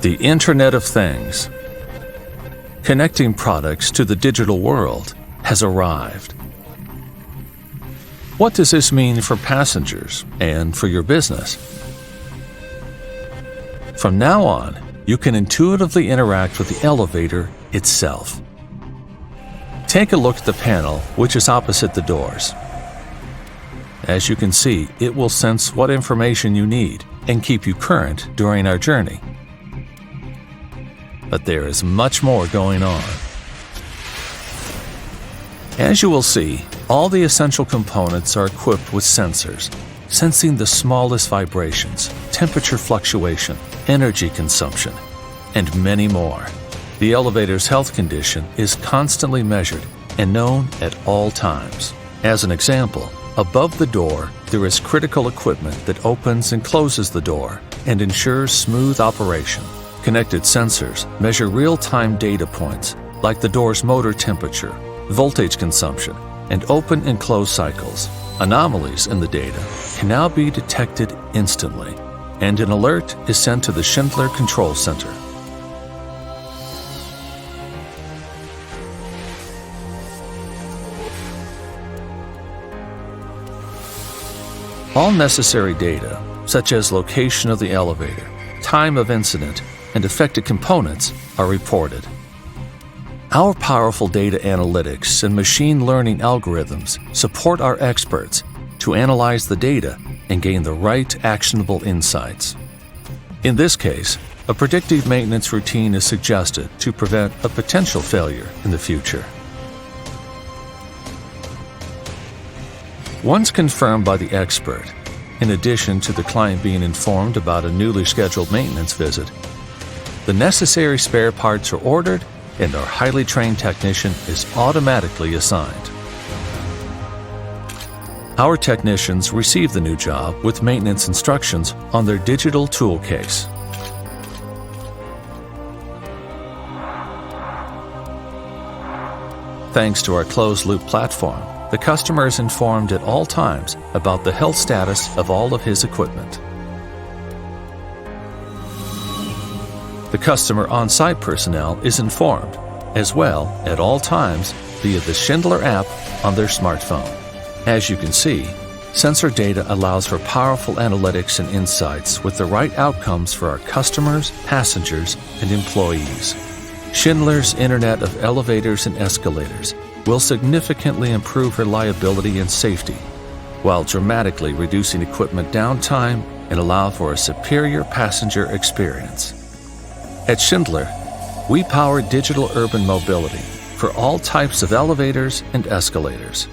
The Internet of Things. Connecting products to the digital world has arrived. What does this mean for passengers and for your business? From now on, you can intuitively interact with the elevator itself. Take a look at the panel which is opposite the doors. As you can see, it will sense what information you need and keep you current during our journey. But there is much more going on. As you will see, all the essential components are equipped with sensors, sensing the smallest vibrations, temperature fluctuation, energy consumption, and many more. The elevator's health condition is constantly measured and known at all times. As an example, above the door, there is critical equipment that opens and closes the door and ensures smooth operation. Connected sensors measure real-time data points like the door's motor temperature, voltage consumption, and open and close cycles. Anomalies in the data can now be detected instantly, and an alert is sent to the Schindler Control Center. All necessary data, such as location of the elevator, time of incident, and affected components, are reported. Our powerful data analytics and machine learning algorithms support our experts to analyze the data and gain the right actionable insights. In this case, a predictive maintenance routine is suggested to prevent a potential failure in the future. Once confirmed by the expert, in addition to the client being informed about a newly scheduled maintenance visit, the necessary spare parts are ordered and our highly trained technician is automatically assigned. Our technicians receive the new job with maintenance instructions on their digital tool case. Thanks to our closed-loop platform, the customer is informed at all times about the health status of all of his equipment. The customer on-site personnel is informed, as well, at all times via the Schindler app on their smartphone. As you can see, sensor data allows for powerful analytics and insights with the right outcomes for our customers, passengers, and employees. Schindler's Internet of Elevators and Escalators will significantly improve reliability and safety, while dramatically reducing equipment downtime and allow for a superior passenger experience. At Schindler, we power digital urban mobility for all types of elevators and escalators.